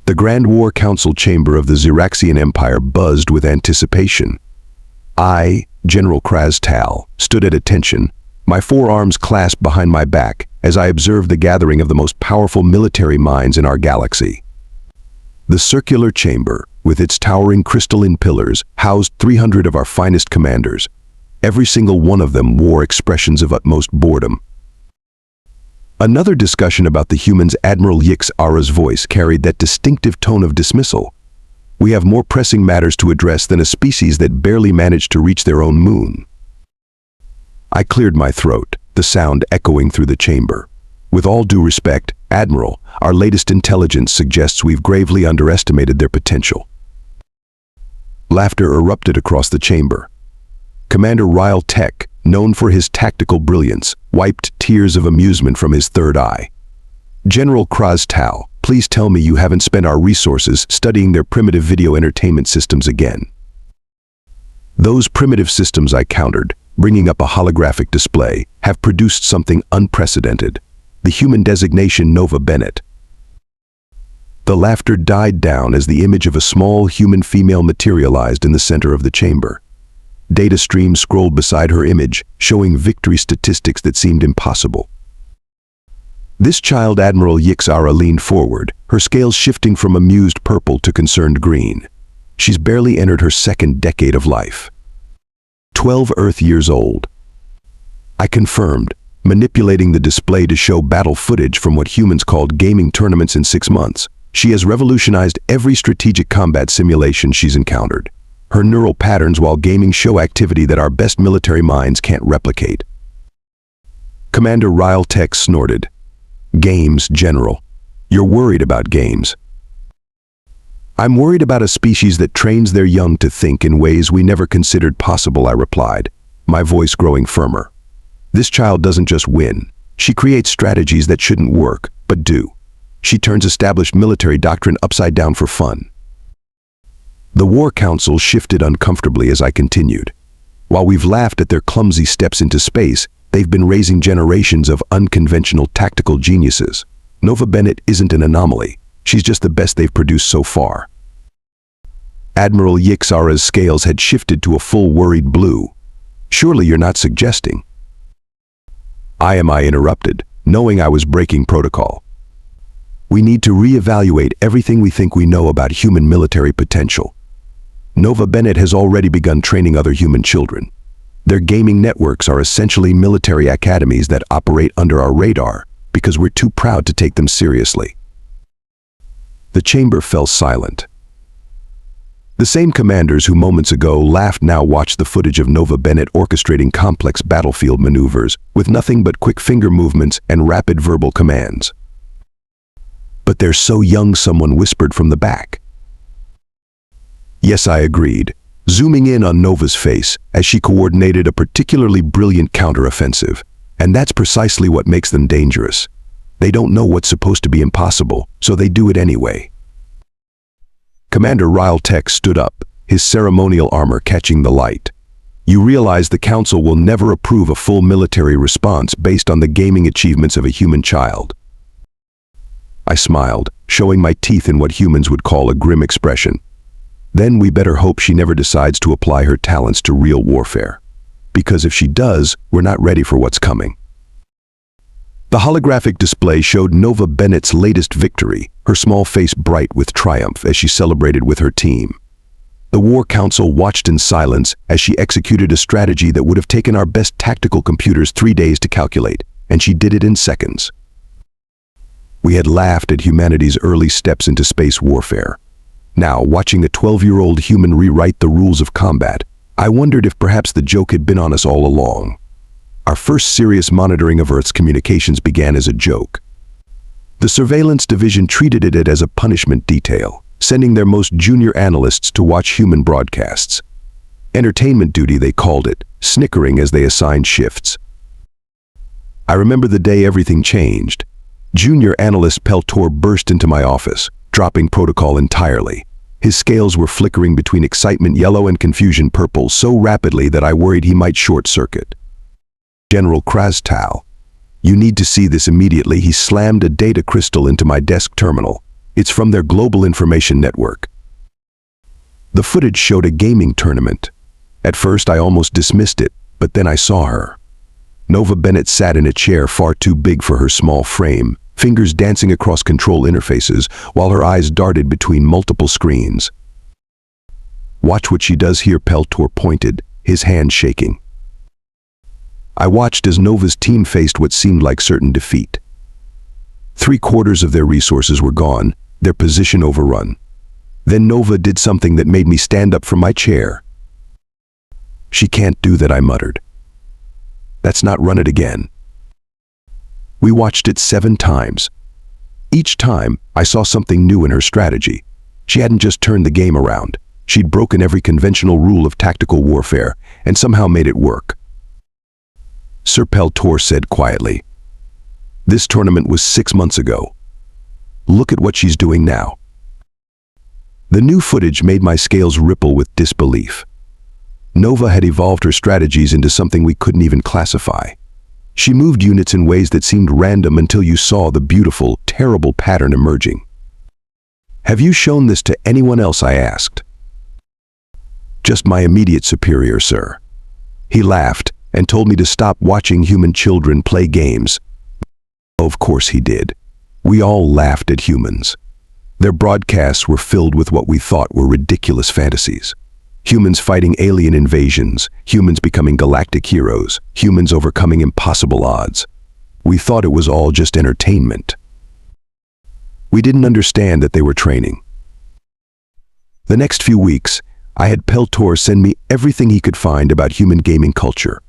The Grand War Council chamber of the Xeraxian Empire buzzed with anticipation. I, General Krastal, stood at attention, my forearms clasped behind my back as I observed the gathering of the most powerful military minds in our galaxy. The circular chamber, with its towering crystalline pillars, housed 300 of our finest commanders. Every single one of them wore expressions of utmost boredom. Another discussion about the humans, Admiral Yix-Ara's voice carried that distinctive tone of dismissal. We have more pressing matters to address than a species that barely managed to reach their own moon. I cleared my throat, the sound echoing through the chamber. With all due respect, Admiral, our latest intelligence suggests we've gravely underestimated their potential. Laughter erupted across the chamber. Commander Ryle Tech, known for his tactical brilliance, wiped tears of amusement from his third eye. General Krastal, please tell me you haven't spent our resources studying their primitive video entertainment systems again. Those primitive systems, I countered, bringing up a holographic display, have produced something unprecedented. The human designation Nova Bennett. The laughter died down as the image of a small human female materialized in the center of the chamber. Data streams scrolled beside her image, showing victory statistics that seemed impossible. This child, Admiral Yix-Ara, leaned forward, her scales shifting from amused purple to concerned green. She's barely entered her second decade of life. 12 Earth years old. I confirmed, manipulating the display to show battle footage from what humans called gaming tournaments in 6 months. She has revolutionized every strategic combat simulation she's encountered. Her neural patterns while gaming show activity that our best military minds can't replicate. Commander Ryle Tech snorted. Games, General. You're worried about games. I'm worried about a species that trains their young to think in ways we never considered possible, I replied, my voice growing firmer. This child doesn't just win. She creates strategies that shouldn't work, but do. She turns established military doctrine upside down for fun. The War Council shifted uncomfortably as I continued. While we've laughed at their clumsy steps into space, they've been raising generations of unconventional tactical geniuses. Nova Bennett isn't an anomaly. She's just the best they've produced so far. Admiral Yix-Ara's scales had shifted to a full worried blue. Surely you're not suggesting. I interrupted, knowing I was breaking protocol. We need to reevaluate everything we think we know about human military potential. Nova Bennett has already begun training other human children. Their gaming networks are essentially military academies that operate under our radar because we're too proud to take them seriously. The chamber fell silent. The same commanders who moments ago laughed now watched the footage of Nova Bennett orchestrating complex battlefield maneuvers with nothing but quick finger movements and rapid verbal commands. But they're so young, someone whispered from the back. Yes, I agreed, zooming in on Nova's face as she coordinated a particularly brilliant counteroffensive. And that's precisely what makes them dangerous. They don't know what's supposed to be impossible, so they do it anyway. Commander Ryle Tech stood up, his ceremonial armor catching the light. You realize the Council will never approve a full military response based on the gaming achievements of a human child. I smiled, showing my teeth in what humans would call a grim expression. Then we better hope she never decides to apply her talents to real warfare. Because if she does, we're not ready for what's coming. The holographic display showed Nova Bennett's latest victory, her small face bright with triumph as she celebrated with her team. The War Council watched in silence as she executed a strategy that would have taken our best tactical computers 3 days to calculate, and she did it in seconds. We had laughed at humanity's early steps into space warfare. Now, watching a 12-year-old human rewrite the rules of combat, I wondered if perhaps the joke had been on us all along. Our first serious monitoring of Earth's communications began as a joke. The surveillance division treated it as a punishment detail, sending their most junior analysts to watch human broadcasts. Entertainment duty, they called it, snickering as they assigned shifts. I remember the day everything changed. Junior analyst Peltor burst into my office, dropping protocol entirely. His scales were flickering between excitement yellow and confusion purple so rapidly that I worried he might short-circuit. General Krastal, you need to see this immediately. He slammed a data crystal into my desk terminal. It's from their global information network. The footage showed a gaming tournament. At first, I almost dismissed it, but then I saw her. Nova Bennett sat in a chair far too big for her small frame, fingers dancing across control interfaces while her eyes darted between multiple screens. "Watch what she does here," Peltor pointed, his hand shaking. I watched as Nova's team faced what seemed like certain defeat. 3/4 of their resources were gone, their position overrun. Then Nova did something that made me stand up from my chair. "She can't do that," I muttered. "Let's not run it again." We watched it 7 times. Each time, I saw something new in her strategy. She hadn't just turned the game around. She'd broken every conventional rule of tactical warfare and somehow made it work. Sir Peltor said quietly, "This tournament was 6 months ago. Look at what she's doing now." The new footage made my scales ripple with disbelief. Nova had evolved her strategies into something we couldn't even classify. She moved units in ways that seemed random until you saw the beautiful, terrible pattern emerging. "Have you shown this to anyone else?" I asked. "Just my immediate superior, sir." He laughed and told me to stop watching human children play games. Of course he did. We all laughed at humans. Their broadcasts were filled with what we thought were ridiculous fantasies. Humans fighting alien invasions, humans becoming galactic heroes, humans overcoming impossible odds. We thought it was all just entertainment. We didn't understand that they were training. The next few weeks, I had Peltor send me everything he could find about human gaming culture.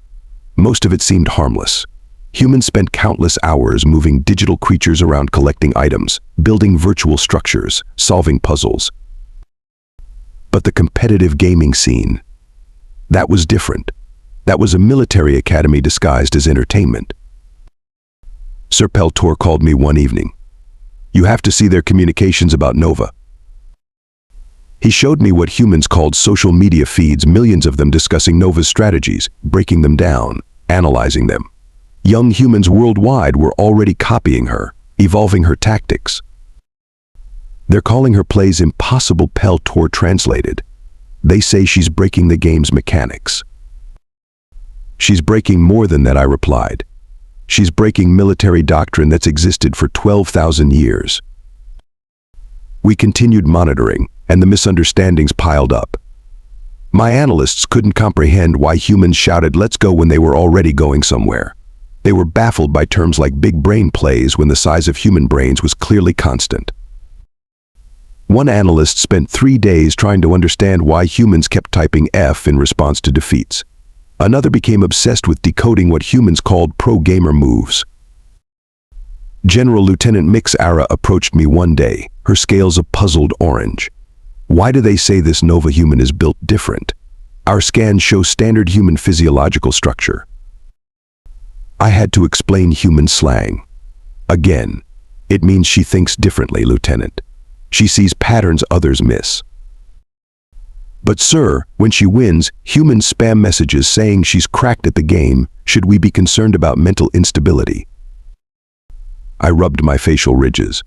Most of it seemed harmless. Humans spent countless hours moving digital creatures around, collecting items, building virtual structures, solving puzzles. But the competitive gaming scene, that was different. That was a military academy disguised as entertainment. Sir Peltor called me one evening. "You have to see their communications about Nova." He showed me what humans called social media feeds, millions of them discussing Nova's strategies, breaking them down, analyzing them. Young humans worldwide were already copying her, evolving her tactics. "They're calling her plays impossible," Peltor translated. "They say she's breaking the game's mechanics." "She's breaking more than that," I replied. "She's breaking military doctrine that's existed for 12,000 years." We continued monitoring, and the misunderstandings piled up. My analysts couldn't comprehend why humans shouted "let's go" when they were already going somewhere. They were baffled by terms like big brain plays when the size of human brains was clearly constant. One analyst spent 3 days trying to understand why humans kept typing F in response to defeats. Another became obsessed with decoding what humans called pro-gamer moves. General Lieutenant Mix-Ara approached me one day, her scales a puzzled orange. "Why do they say this Nova human is built different? Our scans show standard human physiological structure." I had to explain human slang. "Again, it means she thinks differently, Lieutenant. She sees patterns others miss." "But sir, when she wins, humans spam messages saying she's cracked at the game. Should we be concerned about mental instability?" I rubbed my facial ridges.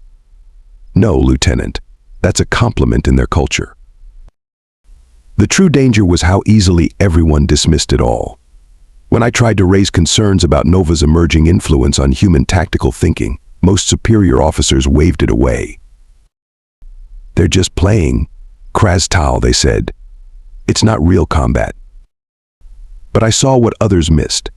"No, Lieutenant. That's a compliment in their culture." The true danger was how easily everyone dismissed it all. When I tried to raise concerns about Nova's emerging influence on human tactical thinking, most superior officers waved it away. "They're just playing. Krastal," they said. "It's not real combat." But I saw what others missed.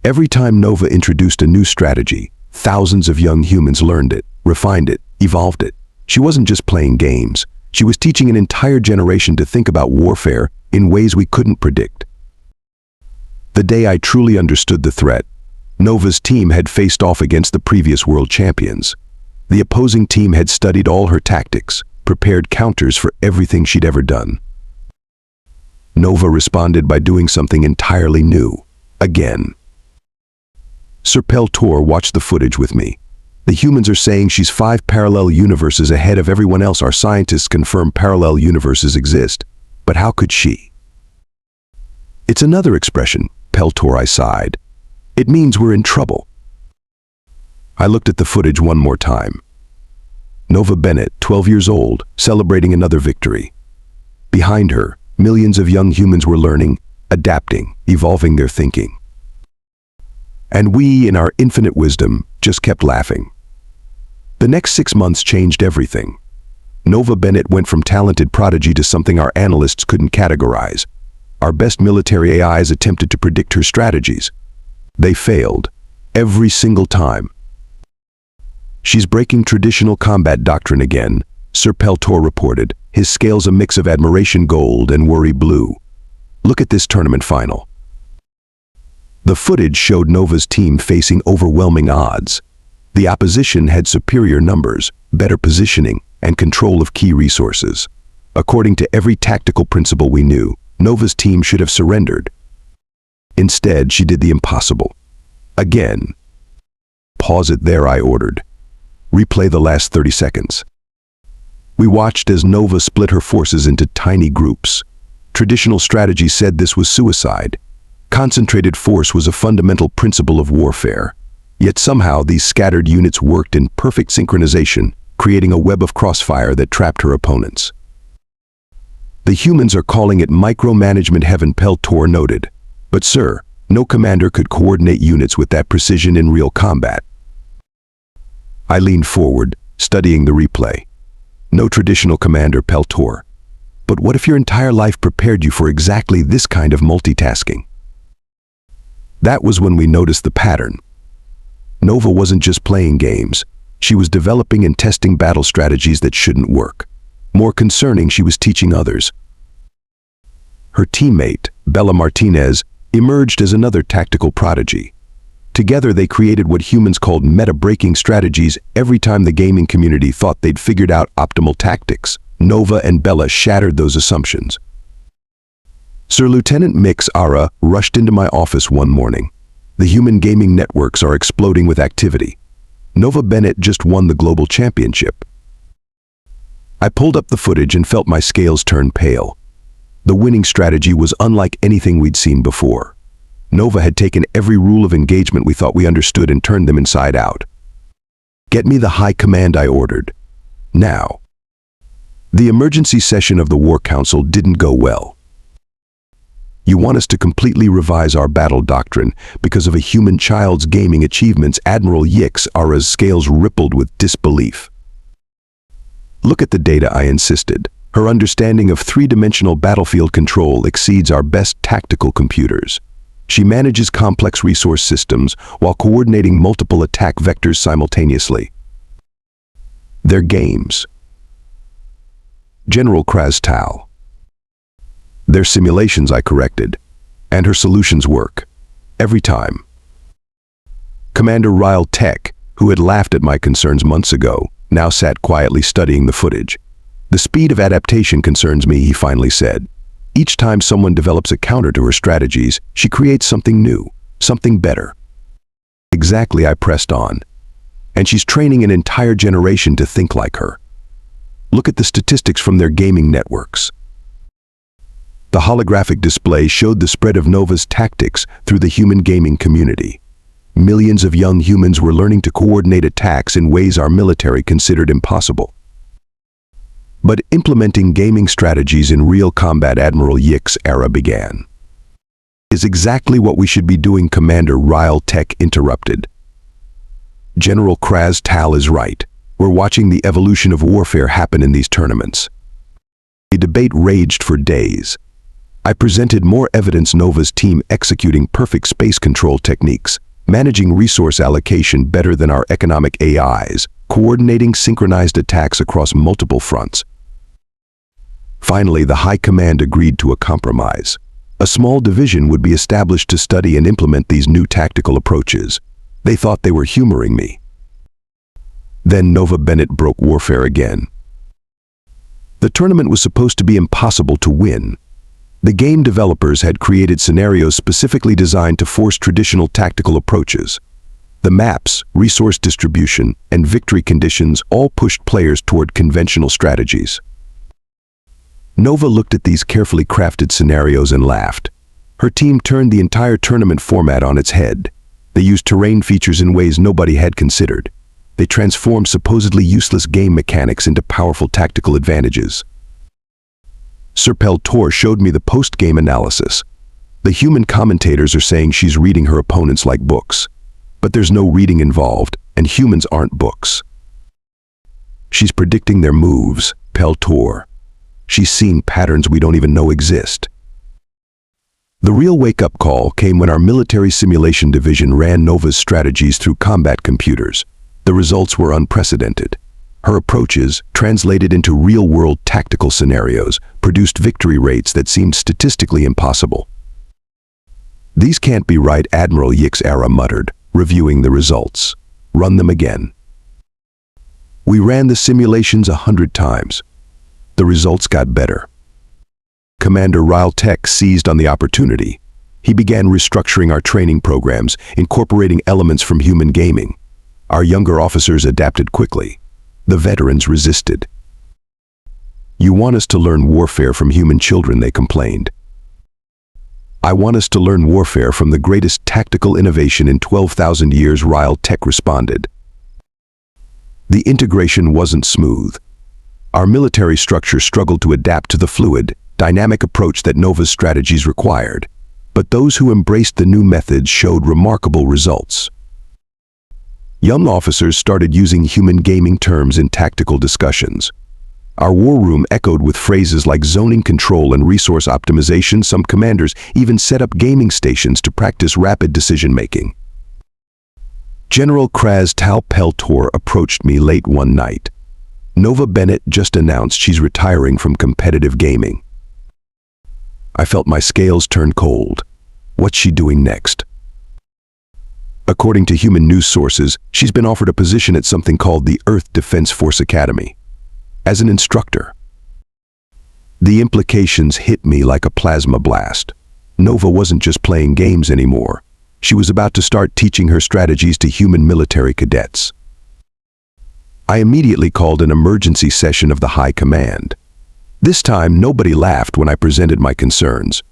Every time Nova introduced a new strategy, thousands of young humans learned it, refined it, evolved it. She wasn't just playing games. She was teaching an entire generation to think about warfare in ways we couldn't predict. The day I truly understood the threat, Nova's team had faced off against the previous world champions. The opposing team had studied all her tactics, prepared counters for everything she'd ever done. Nova responded by doing something entirely new, again. Sir Peltor watched the footage with me. "The humans are saying she's 5 parallel universes ahead of everyone else. Our scientists confirm parallel universes exist. But how could she?" "It's another expression," Peltor, I sighed. "It means we're in trouble." I looked at the footage one more time. Nova Bennett, 12 years old, celebrating another victory. Behind her, millions of young humans were learning, adapting, evolving their thinking. And we, in our infinite wisdom, just kept laughing. The next 6 months changed everything. Nova Bennett went from talented prodigy to something our analysts couldn't categorize. Our best military AIs attempted to predict her strategies. They failed, every single time. "She's breaking traditional combat doctrine again," Sir Peltor reported, his scales a mix of admiration gold and worry blue. "Look at this tournament final." The footage showed Nova's team facing overwhelming odds. The opposition had superior numbers, better positioning, and control of key resources. According to every tactical principle we knew, Nova's team should have surrendered. Instead, she did the impossible. Again. "Pause it there," I ordered. "Replay the last 30 seconds. We watched as Nova split her forces into tiny groups. Traditional strategy said this was suicide. Concentrated force was a fundamental principle of warfare. Yet somehow these scattered units worked in perfect synchronization, creating a web of crossfire that trapped her opponents. "The humans are calling it micromanagement heaven," Peltor noted. "But sir, no commander could coordinate units with that precision in real combat." I leaned forward, studying the replay. "No traditional commander, Peltor. But what if your entire life prepared you for exactly this kind of multitasking?" That was when we noticed the pattern. Nova wasn't just playing games. She was developing and testing battle strategies that shouldn't work. More concerning, she was teaching others. Her teammate, Bella Martinez, emerged as another tactical prodigy. Together they created what humans called meta-breaking strategies every time the gaming community thought they'd figured out optimal tactics. Nova and Bella shattered those assumptions. Sir Lieutenant Mix Ara rushed into my office one morning. "The human gaming networks are exploding with activity. Nova Bennett just won the global championship." I pulled up the footage and felt my scales turn pale. The winning strategy was unlike anything we'd seen before. Nova had taken every rule of engagement we thought we understood and turned them inside out. "Get me the high command," I ordered. "Now." The emergency session of the War Council didn't go well. "You want us to completely revise our battle doctrine because of a human child's gaming achievements?" Admiral Yix Ara's scales rippled with disbelief. "Look at the data," I insisted. "Her understanding of three-dimensional battlefield control exceeds our best tactical computers. She manages complex resource systems while coordinating multiple attack vectors simultaneously. They're games." General Krastal. "They're simulations," I corrected. "And her solutions work. Every time." Commander Ryle Tech, who had laughed at my concerns months ago, now sat quietly studying the footage. "The speed of adaptation concerns me," he finally said. "Each time someone develops a counter to her strategies, she creates something new, something better." "Exactly," I pressed on. "And she's training an entire generation to think like her. Look at the statistics from their gaming networks." The holographic display showed the spread of Nova's tactics through the human gaming community. Millions of young humans were learning to coordinate attacks in ways our military considered impossible. But implementing gaming strategies in real combat, Admiral Yix Ara began. "Is exactly what we should be doing," Commander Ryle Tech interrupted. "General Krastal is right. We're watching the evolution of warfare happen in these tournaments." A debate raged for days. I presented more evidence: Nova's team executing perfect space control techniques, managing resource allocation better than our economic AIs, coordinating synchronized attacks across multiple fronts. Finally, the High Command agreed to a compromise. A small division would be established to study and implement these new tactical approaches. They thought they were humoring me. Then Nova Bennett broke warfare again. The tournament was supposed to be impossible to win. The game developers had created scenarios specifically designed to force traditional tactical approaches. The maps, resource distribution, and victory conditions all pushed players toward conventional strategies. Nova looked at these carefully crafted scenarios and laughed. Her team turned the entire tournament format on its head. They used terrain features in ways nobody had considered. They transformed supposedly useless game mechanics into powerful tactical advantages. Sir Peltor showed me the post-game analysis. The human commentators are saying she's reading her opponents like books. But there's no reading involved, and humans aren't books. She's predicting their moves, Peltor. She's seeing patterns we don't even know exist. The real wake-up call came when our military simulation division ran Nova's strategies through combat computers. The results were unprecedented. Her approaches, translated into real-world tactical scenarios, produced victory rates that seemed statistically impossible. "These can't be right," Admiral Yix-Ara muttered, reviewing the results. "Run them again." We ran the simulations 100 times. The results got better. Commander Ryle-Tech seized on the opportunity. He began restructuring our training programs, incorporating elements from human gaming. Our younger officers adapted quickly. The veterans resisted. "You want us to learn warfare from human children," they complained. "I want us to learn warfare from the greatest tactical innovation in 12,000 years," Ryle-Tech responded. The integration wasn't smooth. Our military structure struggled to adapt to the fluid, dynamic approach that Nova's strategies required. But those who embraced the new methods showed remarkable results. Young officers started using human gaming terms in tactical discussions. Our war room echoed with phrases like zoning control and resource optimization. Some commanders even set up gaming stations to practice rapid decision-making. General Kraz Tal Peltor approached me late one night. Nova Bennett just announced she's retiring from competitive gaming. I felt my scales turn cold. What's she doing next? According to human news sources, she's been offered a position at something called the Earth Defense Force Academy, as an instructor. The implications hit me like a plasma blast. Nova wasn't just playing games anymore. She was about to start teaching her strategies to human military cadets. I immediately called an emergency session of the High Command. This time, nobody laughed when I presented my concerns.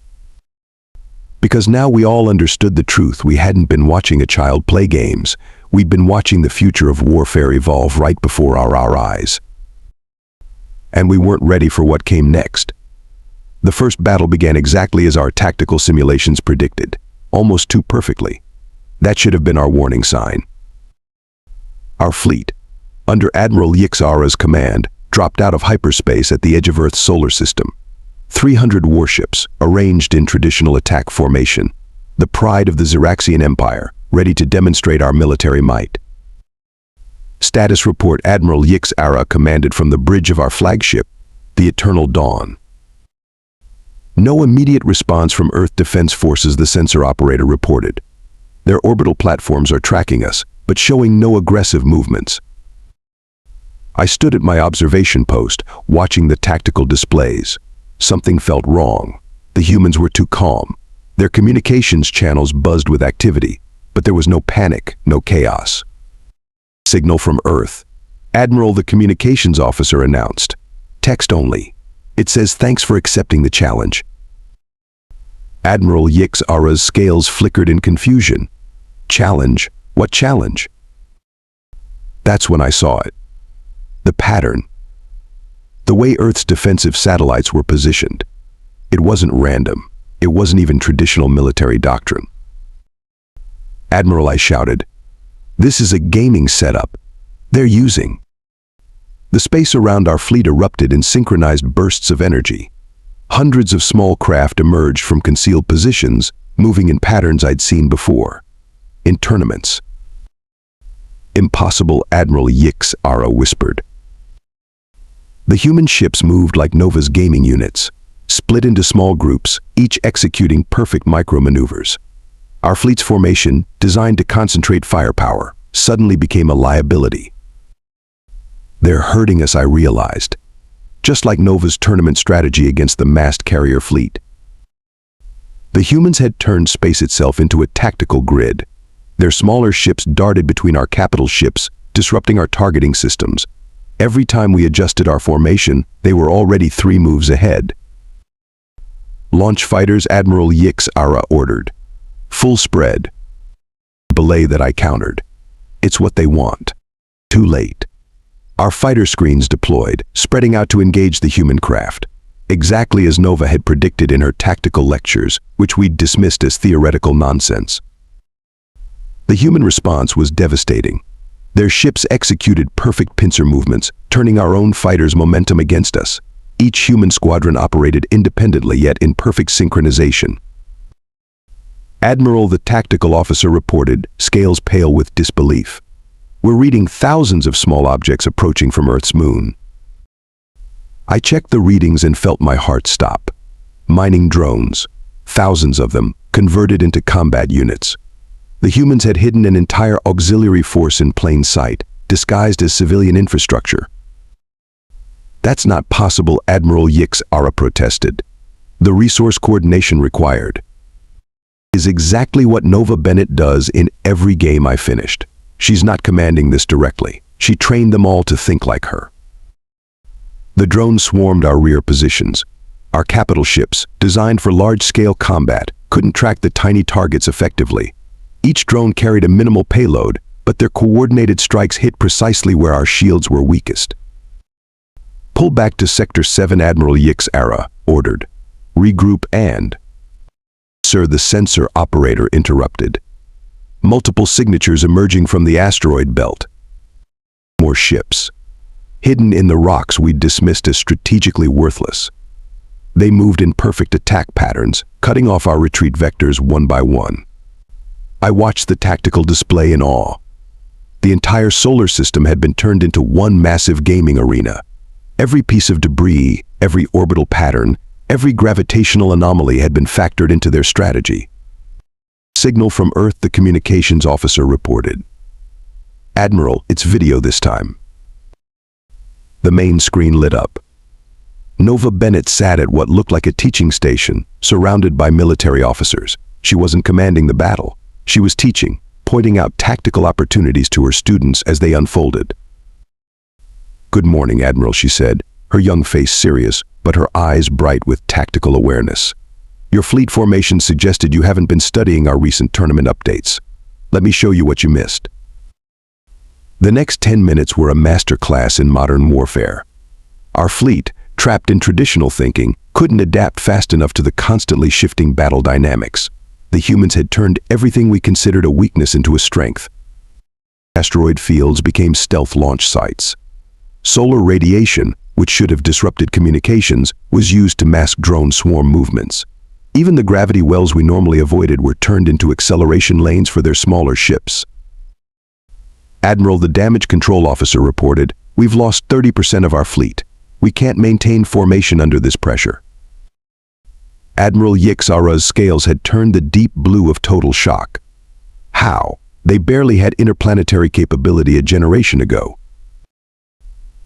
Because now we all understood the truth. We hadn't been watching a child play games. We'd been watching the future of warfare evolve right before our eyes. And we weren't ready for what came next. The first battle began exactly as our tactical simulations predicted, almost too perfectly. That should have been our warning sign. Our fleet, under Admiral Yix-Ara's command, dropped out of hyperspace at the edge of Earth's solar system. 300 warships, arranged in traditional attack formation, the pride of the Ziraxian Empire, ready to demonstrate our military might. Status report: Admiral Yix-Ara commanded from the bridge of our flagship, the Eternal Dawn. No immediate response from Earth Defense Forces, the sensor operator reported. Their orbital platforms are tracking us, but showing no aggressive movements. I stood at my observation post, watching the tactical displays. Something felt wrong. The humans were too calm. Their communications channels buzzed with activity, but there was no panic, no chaos. Signal from Earth. Admiral, the communications officer announced. Text only. It says, "Thanks for accepting the challenge." Admiral Yix-Ara's scales flickered in confusion. Challenge? What challenge? That's when I saw it. The pattern. The way Earth's defensive satellites were positioned. It wasn't random. It wasn't even traditional military doctrine. "Admiral," I shouted, "this is a gaming setup. They're using." The space around our fleet erupted in synchronized bursts of energy. Hundreds of small craft emerged from concealed positions, moving in patterns I'd seen before. In tournaments. "Impossible," Admiral Yix-Ara whispered. The human ships moved like Nova's gaming units, split into small groups, each executing perfect micromaneuvers. Our fleet's formation, designed to concentrate firepower, suddenly became a liability. They're hurting us, I realized. Just like Nova's tournament strategy against the massed carrier fleet. The humans had turned space itself into a tactical grid. Their smaller ships darted between our capital ships, disrupting our targeting systems. Every time we adjusted our formation, they were already 3 moves ahead. "Launch fighters," Admiral Yix-Ara ordered. "Full spread." Belay that I countered. It's what they want. Too late. Our fighter screens deployed, spreading out to engage the human craft. Exactly as Nova had predicted in her tactical lectures, which we'd dismissed as theoretical nonsense. The human response was devastating. Their ships executed perfect pincer movements, turning our own fighters' momentum against us. Each human squadron operated independently yet in perfect synchronization. Admiral, the tactical officer, reported, scales pale with disbelief. We're reading thousands of small objects approaching from Earth's moon. I checked the readings and felt my heart stop. Mining drones, thousands of them, converted into combat units. The humans had hidden an entire auxiliary force in plain sight, disguised as civilian infrastructure. That's not possible, Admiral Yix-Ara protested. The resource coordination required is exactly what Nova Bennett does in every game I finished. She's not commanding this directly. She trained them all to think like her. The drones swarmed our rear positions. Our capital ships, designed for large-scale combat, couldn't track the tiny targets effectively. Each drone carried a minimal payload, but their coordinated strikes hit precisely where our shields were weakest. Pull back to Sector 7, Admiral Yix-Ara ordered. Regroup and... Sir, the sensor operator interrupted. Multiple signatures emerging from the asteroid belt. More ships. Hidden in the rocks we'd dismissed as strategically worthless. They moved in perfect attack patterns, cutting off our retreat vectors one by one. I watched the tactical display in awe. The entire solar system had been turned into one massive gaming arena. Every piece of debris, every orbital pattern, every gravitational anomaly had been factored into their strategy. Signal from Earth, the communications officer reported. Admiral, it's video this time. The main screen lit up. Nova Bennett sat at what looked like a teaching station, surrounded by military officers. She wasn't commanding the battle. She was teaching, pointing out tactical opportunities to her students as they unfolded. Good morning, Admiral, she said, her young face serious, but her eyes bright with tactical awareness. Your fleet formation suggested you haven't been studying our recent tournament updates. Let me show you what you missed. The next 10 minutes were a masterclass in modern warfare. Our fleet, trapped in traditional thinking, couldn't adapt fast enough to the constantly shifting battle dynamics. The humans had turned everything we considered a weakness into a strength. Asteroid fields became stealth launch sites. Solar radiation, which should have disrupted communications, was used to mask drone swarm movements. Even the gravity wells we normally avoided were turned into acceleration lanes for their smaller ships. Admiral, the damage control officer reported, we've lost 30% of our fleet. We can't maintain formation under this pressure. Admiral Yix-Ara's scales had turned the deep blue of total shock. How? They barely had interplanetary capability a generation ago.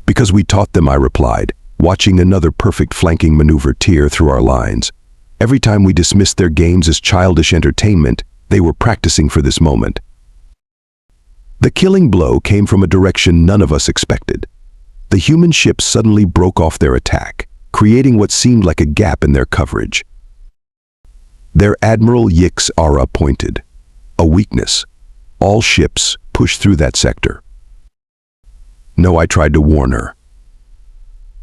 Because we taught them, I replied, watching another perfect flanking maneuver tear through our lines. Every time we dismissed their games as childish entertainment, they were practicing for this moment. The killing blow came from a direction none of us expected. The human ships suddenly broke off their attack, creating what seemed like a gap in their coverage. Their Admiral Yix-Ara pointed. A weakness. All ships pushed through that sector. No, I tried to warn her.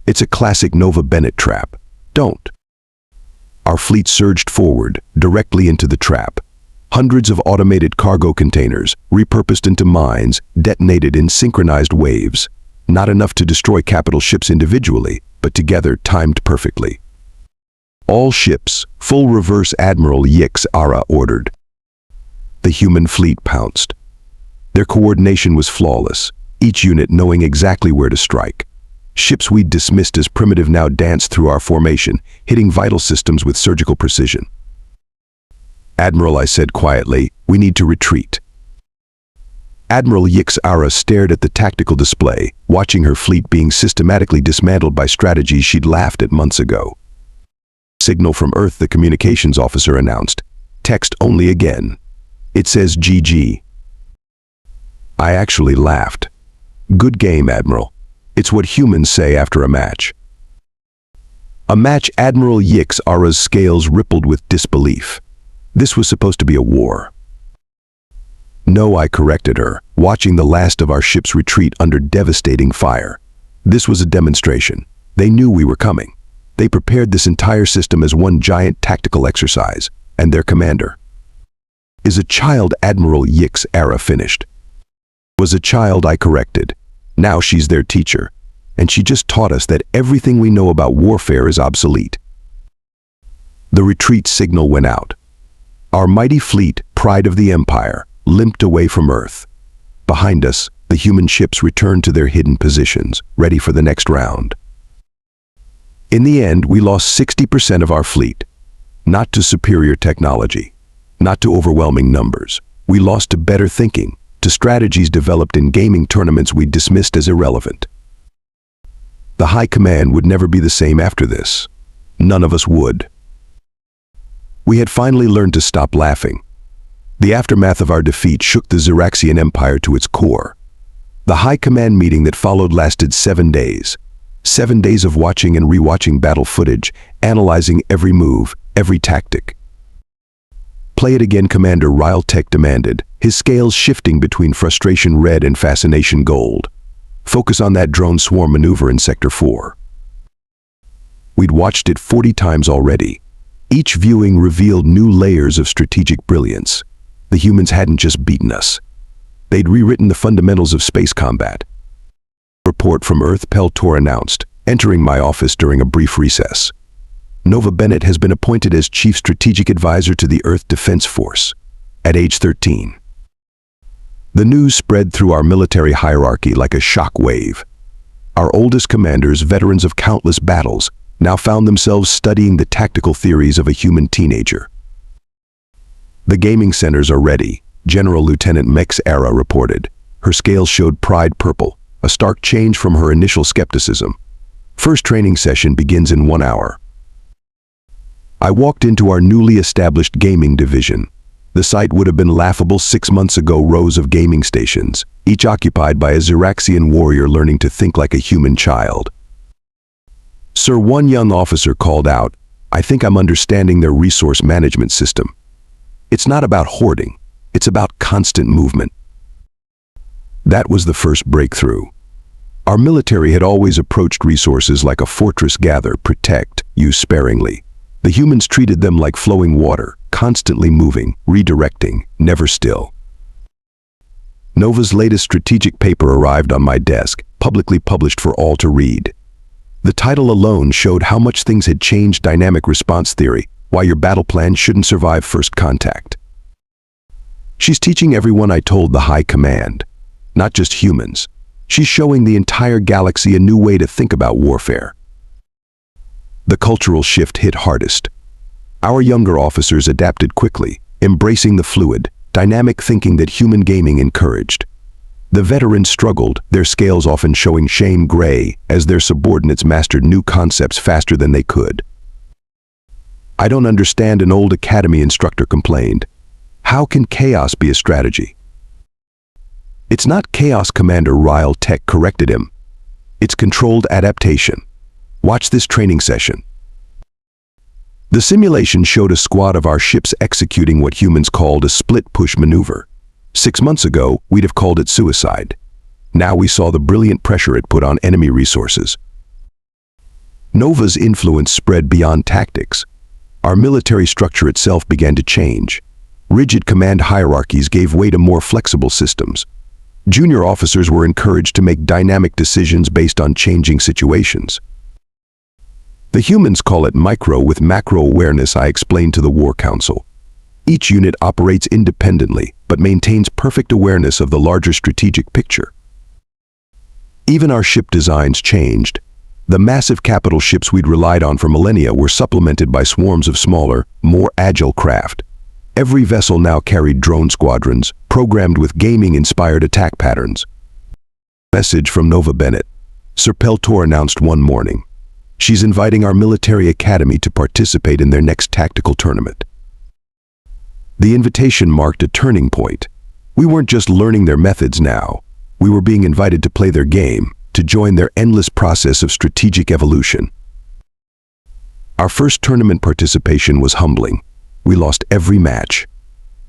It's a classic Nova Bennett trap. Don't. Our fleet surged forward, directly into the trap. Hundreds of automated cargo containers, repurposed into mines, detonated in synchronized waves. Not enough to destroy capital ships individually, but together timed perfectly. All ships, full reverse, Admiral Yix-Ara ordered. The human fleet pounced. Their coordination was flawless, each unit knowing exactly where to strike. Ships we'd dismissed as primitive now danced through our formation, hitting vital systems with surgical precision. Admiral, I said quietly, we need to retreat. Admiral Yix-Ara stared at the tactical display, watching her fleet being systematically dismantled by strategies she'd laughed at months ago. Signal from Earth, the communications officer announced. Text only again. It says GG. I actually laughed. Good game, Admiral. It's what humans say after a match. A match? Admiral Yix-Ara's scales rippled with disbelief. This was supposed to be a war. No, I corrected her, watching the last of our ships retreat under devastating fire. This was a demonstration. They knew we were coming. They prepared this entire system as one giant tactical exercise, and their commander is a child. Admiral Yick's era finished. Was a child, I corrected. Now she's their teacher, and she just taught us that everything we know about warfare is obsolete. The retreat signal went out. Our mighty fleet, pride of the Empire, limped away from Earth. Behind us, the human ships returned to their hidden positions, ready for the next round. In the end, we lost 60% of our fleet. Not to superior technology, not to overwhelming numbers. We lost to better thinking, to strategies developed in gaming tournaments we dismissed as irrelevant. The High Command would never be the same after this. None of us would. We had finally learned to stop laughing. The aftermath of our defeat shook the Ziraxian Empire to its core. The High Command meeting that followed lasted 7 days. 7 days of watching and rewatching battle footage, analyzing every move, every tactic. "Play it again," Commander Ryle-Tech demanded, his scales shifting between frustration red and fascination gold. "Focus on that drone swarm maneuver in Sector 4. We'd watched it 40 times already. Each viewing revealed new layers of strategic brilliance. The humans hadn't just beaten us. They'd rewritten the fundamentals of space combat. Report from Earth, Peltor announced, entering my office during a brief recess. Nova Bennett has been appointed as Chief Strategic Advisor to the Earth Defense Force, at age 13. The news spread through our military hierarchy like a shock wave. Our oldest commanders, veterans of countless battles, now found themselves studying the tactical theories of a human teenager. "The gaming centers are ready," General Lieutenant Mech's era reported. Her scales showed pride purple, a stark change from her initial skepticism. "First training session begins in 1 hour." I walked into our newly established gaming division. The site would have been laughable 6 months ago. Rows of gaming stations, each occupied by a Ziraxian warrior learning to think like a human child. "Sir," one young officer called out, "I think I'm understanding their resource management system. It's not about hoarding, it's about constant movement." That was the first breakthrough. Our military had always approached resources like a fortress: gather, protect, use sparingly. The humans treated them like flowing water, constantly moving, redirecting, never still. Nova's latest strategic paper arrived on my desk, publicly published for all to read. The title alone showed how much things had changed. Dynamic response theory, why your battle plan shouldn't survive first contact. She's teaching everyone, I told the High Command. Not just humans. She's showing the entire galaxy a new way to think about warfare. The cultural shift hit hardest. Our younger officers adapted quickly, embracing the fluid, dynamic thinking that human gaming encouraged. The veterans struggled, their scales often showing shame gray, as their subordinates mastered new concepts faster than they could. "I don't understand," an old academy instructor complained. "How can chaos be a strategy?" "It's not chaos," Commander Ryle-Tech corrected him. "It's controlled adaptation. Watch this training session." The simulation showed a squad of our ships executing what humans called a split-push maneuver. 6 months ago, we'd have called it suicide. Now we saw the brilliant pressure it put on enemy resources. Nova's influence spread beyond tactics. Our military structure itself began to change. Rigid command hierarchies gave way to more flexible systems. Junior officers were encouraged to make dynamic decisions based on changing situations. The humans call it micro with macro awareness, I explained to the War Council. Each unit operates independently, but maintains perfect awareness of the larger strategic picture. Even our ship designs changed. The massive capital ships we'd relied on for millennia were supplemented by swarms of smaller, more agile craft. Every vessel now carried drone squadrons, programmed with gaming-inspired attack patterns. Message from Nova Bennett. Sir Peltor announced one morning. She's inviting our military academy to participate in their next tactical tournament. The invitation marked a turning point. We weren't just learning their methods now. We were being invited to play their game, to join their endless process of strategic evolution. Our first tournament participation was humbling. We lost every match.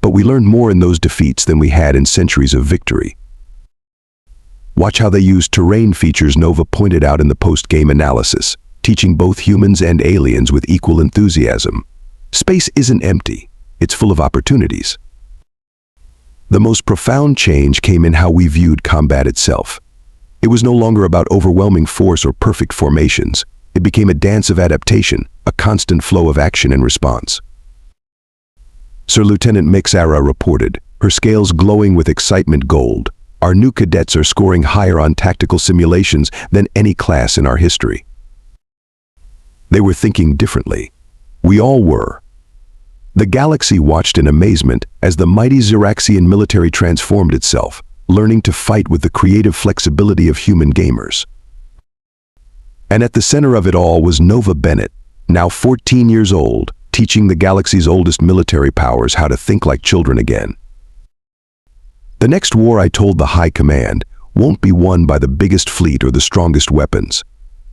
But we learned more in those defeats than we had in centuries of victory. Watch how they used terrain features Nova pointed out in the post-game analysis, teaching both humans and aliens with equal enthusiasm. Space isn't empty, it's full of opportunities. The most profound change came in how we viewed combat itself. It was no longer about overwhelming force or perfect formations. It became a dance of adaptation, a constant flow of action and response. Sir Lieutenant Mixara reported, her scales glowing with excitement gold. Our new cadets are scoring higher on tactical simulations than any class in our history. They were thinking differently. We all were. The galaxy watched in amazement as the mighty Ziraxian military transformed itself, learning to fight with the creative flexibility of human gamers. And at the center of it all was Nova Bennett, now 14 years old, teaching the galaxy's oldest military powers how to think like children again. The next war, I told the High Command, won't be won by the biggest fleet or the strongest weapons.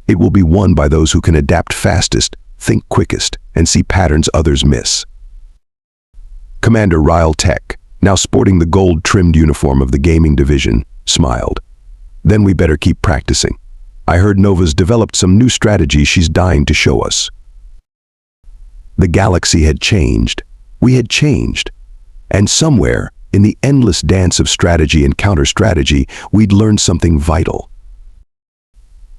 It will be won by those who can adapt fastest, think quickest, and see patterns others miss. Commander Ryle Tech, now sporting the gold-trimmed uniform of the gaming division, smiled. Then we better keep practicing. I heard Nova's developed some new strategies she's dying to show us. The galaxy had changed. We had changed. And somewhere, in the endless dance of strategy and counter-strategy, we'd learned something vital.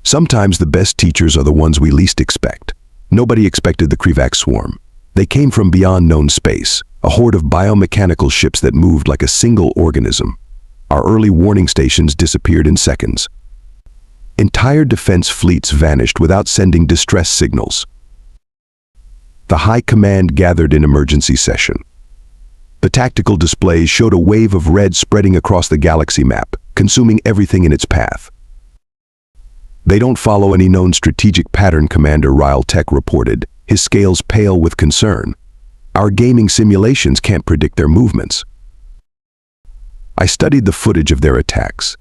Sometimes the best teachers are the ones we least expect. Nobody expected the Krivax swarm. They came from beyond known space, a horde of biomechanical ships that moved like a single organism. Our early warning stations disappeared in seconds. Entire defense fleets vanished without sending distress signals. The High Command gathered in emergency session. The tactical displays showed a wave of red spreading across the galaxy map, consuming everything in its path. They don't follow any known strategic pattern, Commander Ryle Tech reported, his scales pale with concern. Our gaming simulations can't predict their movements. I studied the footage of their attacks.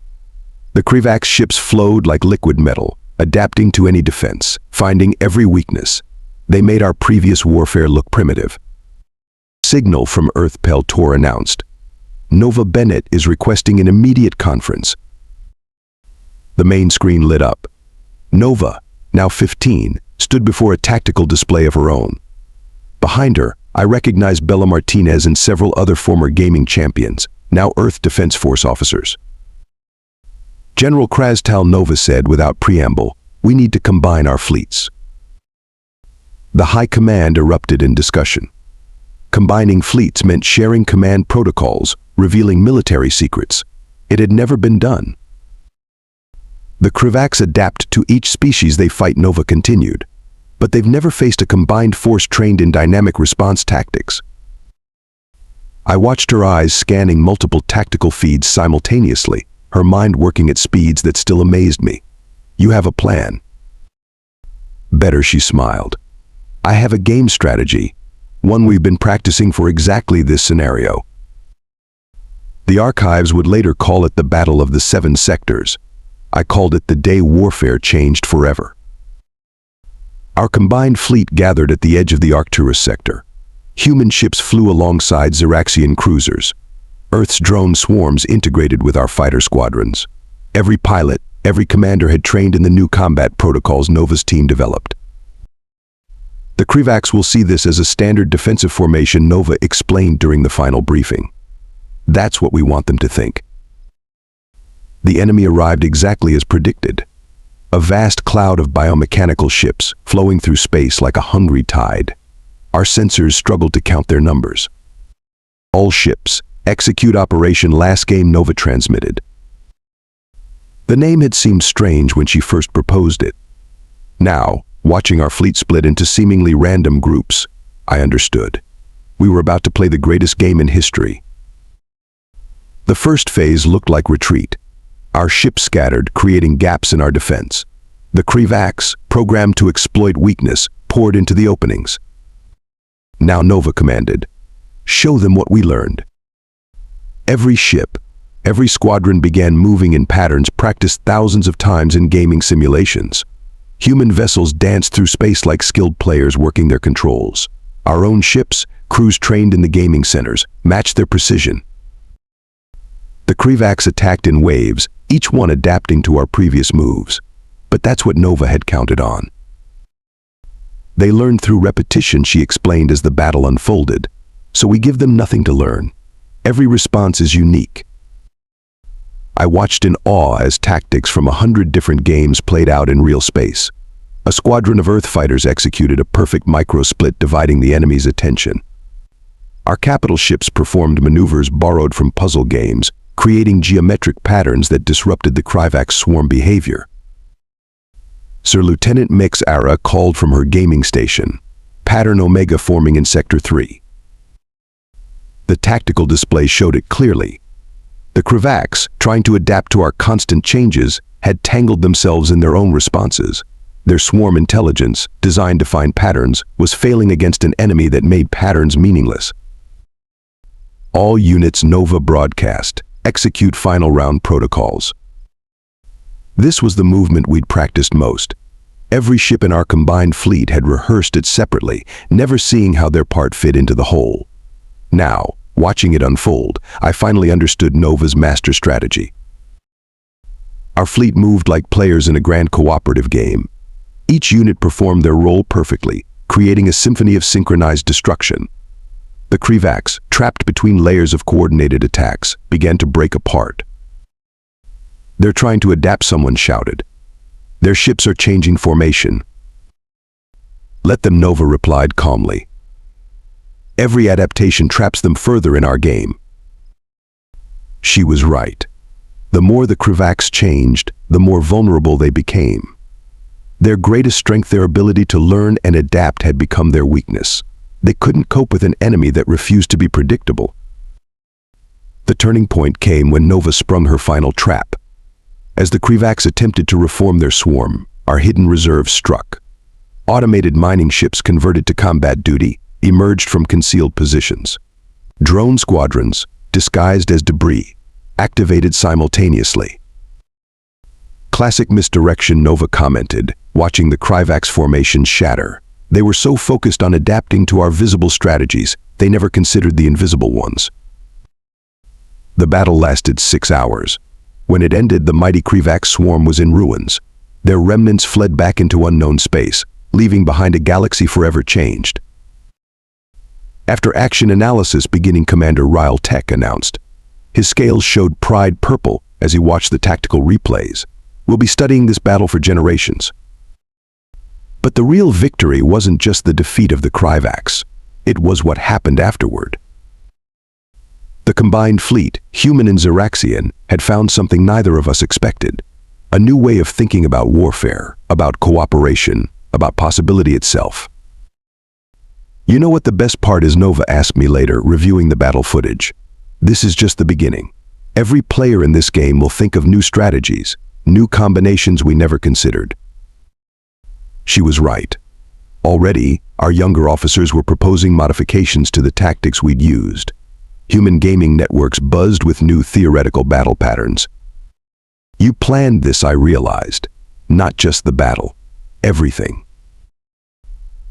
The Krivax ships flowed like liquid metal, adapting to any defense, finding every weakness. They made our previous warfare look primitive. Signal from Earth Peltor announced. Nova Bennett is requesting an immediate conference. The main screen lit up. Nova, now 15, stood before a tactical display of her own. Behind her, I recognized Bella Martinez and several other former gaming champions, now Earth Defense Force officers. General Krastal Nova said without preamble, we need to combine our fleets. The High Command erupted in discussion. Combining fleets meant sharing command protocols, revealing military secrets. It had never been done. The Krivax adapt to each species they fight, Nova continued, but they've never faced a combined force trained in dynamic response tactics. I watched her eyes scanning multiple tactical feeds simultaneously, her mind working at speeds that still amazed me. You have a plan. Better, she smiled. I have a game strategy, one we've been practicing for exactly this scenario. The archives would later call it the Battle of the Seven Sectors. I called it the day warfare changed forever. Our combined fleet gathered at the edge of the Arcturus sector. Human ships flew alongside Ziraxian cruisers. Earth's drone swarms integrated with our fighter squadrons. Every pilot, every commander had trained in the new combat protocols Nova's team developed. The Krivax will see this as a standard defensive formation, Nova explained during the final briefing. That's what we want them to think. The enemy arrived exactly as predicted. A vast cloud of biomechanical ships flowing through space like a hungry tide. Our sensors struggled to count their numbers. All ships, execute operation last game, Nova transmitted. The name had seemed strange when she first proposed it. Now, watching our fleet split into seemingly random groups, I understood. We were about to play the greatest game in history. The first phase looked like retreat. Our ships scattered, creating gaps in our defense. The Krivax, programmed to exploit weakness, poured into the openings. Now Nova commanded, show them what we learned. Every ship, every squadron began moving in patterns practiced thousands of times in gaming simulations. Human vessels danced through space like skilled players working their controls. Our own ships, Crews trained in the gaming centers matched their precision. The Krivax attacked in waves, each one adapting to our previous moves. But that's what Nova had counted on. They learned through repetition, she explained as the battle unfolded. So we give them nothing to learn. Every response is unique. I watched in awe as tactics from 100 different games played out in real space. A squadron of Earth fighters executed a perfect micro-split, dividing the enemy's attention. Our capital ships performed maneuvers borrowed from puzzle games, creating geometric patterns that disrupted the Krivax swarm behavior. Sir Lieutenant Mix Ara called from her gaming station, pattern Omega forming in Sector 3. The tactical display showed it clearly. The Krivax, trying to adapt to our constant changes, had tangled themselves in their own responses. Their swarm intelligence, designed to find patterns, was failing against an enemy that made patterns meaningless. All units Nova broadcast, execute final round protocols. This was the movement we'd practiced most. Every ship in our combined fleet had rehearsed it separately, never seeing how their part fit into the whole. Now, watching it unfold, I finally understood Nova's master strategy. Our fleet moved like players in a grand cooperative game. Each unit performed their role perfectly, creating a symphony of synchronized destruction. The Krivax, trapped between layers of coordinated attacks, began to break apart. "They're trying to adapt," someone shouted. "Their ships are changing formation." "Let them," Nova replied calmly. "Every adaptation traps them further in our game." She was right. The more the Krivax changed, the more vulnerable they became. Their greatest strength, their ability to learn and adapt, had become their weakness. They couldn't cope with an enemy that refused to be predictable. The turning point came when Nova sprung her final trap. As the Krivax attempted to reform their swarm, our hidden reserve struck. Automated mining ships converted to combat duty emerged from concealed positions. Drone squadrons, disguised as debris, activated simultaneously. "Classic misdirection," Nova commented, watching the Krivax formation shatter. "They were so focused on adapting to our visible strategies, they never considered the invisible ones." The battle lasted 6 hours. When it ended, the mighty Krivax swarm was in ruins. Their remnants fled back into unknown space, leaving behind a galaxy forever changed. After action analysis beginning, Commander Ryle Tech announced. His scales showed pride purple as he watched the tactical replays. "We'll be studying this battle for generations." But the real victory wasn't just the defeat of the Krivax. It was what happened afterward. The combined fleet, human and Ziraxian, had found something neither of us expected. A new way of thinking about warfare, about cooperation, about possibility itself. "You know what the best part is?" Nova asked me later, reviewing the battle footage. "This is just the beginning. Every player in this game will think of new strategies, new combinations we never considered." She was right. Already, our younger officers were proposing modifications to the tactics we'd used. Human gaming networks buzzed with new theoretical battle patterns. "You planned this," I realized. "Not just the battle. Everything."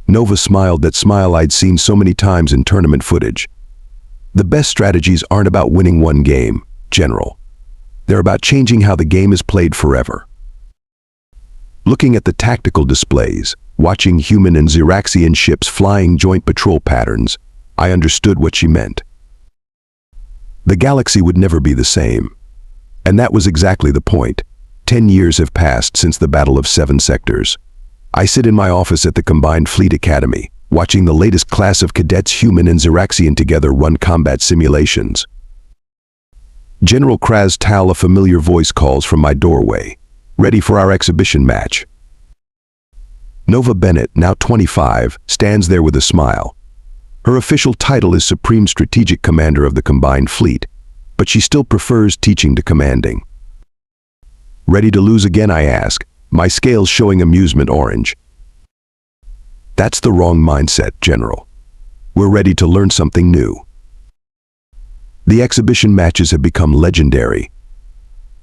Nova smiled, that smile I'd seen so many times in tournament footage. "The best strategies aren't about winning one game, General. They're about changing how the game is played forever." Looking at the tactical displays, watching human and Ziraxian ships flying joint patrol patterns, I understood what she meant. The galaxy would never be the same. And that was exactly the point. 10 years have passed since the Battle of 7 Sectors. I sit in my office at the Combined Fleet Academy, watching the latest class of cadets, human and Ziraxian, together run combat simulations. General Kraz Tal, a familiar voice calls from my doorway. "Ready for our exhibition match." Nova Bennett, now 25, stands there with a smile. Her official title is Supreme Strategic Commander of the Combined Fleet, but she still prefers teaching to commanding. "Ready to lose again?" I ask, my scales showing amusement orange. "That's the wrong mindset, General. We're ready to learn something new." The exhibition matches have become legendary.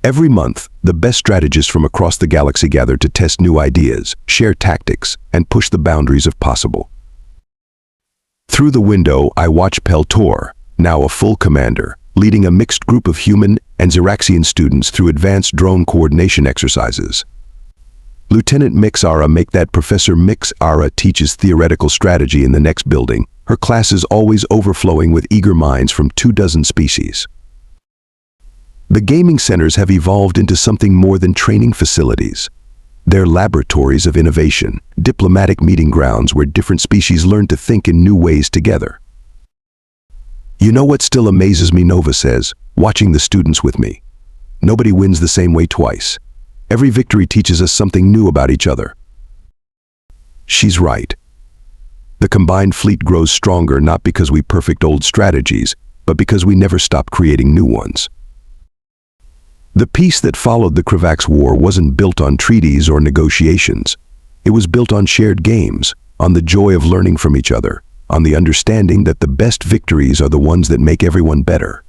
Every month, the best strategists from across the galaxy gather to test new ideas, share tactics, and push the boundaries of possible. Through the window, I watch Peltor, now a full commander, leading a mixed group of human and Xeraxian students through advanced drone coordination exercises. Lieutenant Mix-Ara make that Professor Mix-Ara teaches theoretical strategy in the next building, her classes always overflowing with eager minds from 24 species. The gaming centers have evolved into something more than training facilities. They're laboratories of innovation, diplomatic meeting grounds where different species learn to think in new ways together. You know what still amazes me, Nova says, watching the students with me. Nobody wins the same way twice. Every victory teaches us something new about each other. She's right. The combined fleet grows stronger not because we perfect old strategies, but because we never stop creating new ones. The peace that followed the Kravax War wasn't built on treaties or negotiations. It was built on shared games, on the joy of learning from each other, on the understanding that the best victories are the ones that make everyone better.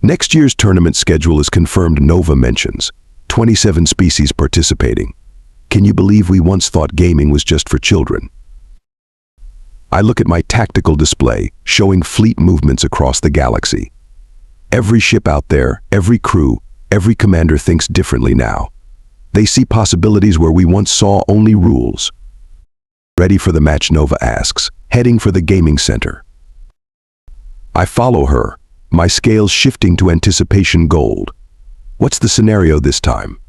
Next year's tournament schedule is confirmed, Nova mentions. 27 species participating. Can you believe we once thought gaming was just for children? I look at my tactical display, showing fleet movements across the galaxy. Every ship out there, every crew, every commander thinks differently now. They see possibilities where we once saw only rules. Ready for the match, Nova asks, heading for the gaming center. I follow her, my scales shifting to anticipation gold. What's the scenario this time?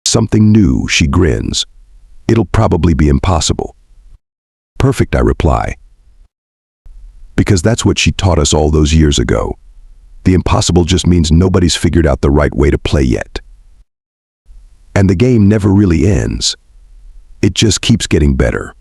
Something new, she grins. It'll probably be impossible. Perfect, I reply. Because that's what she taught us all those years ago. The impossible just means nobody's figured out the right way to play yet. And the game never really ends. It just keeps getting better.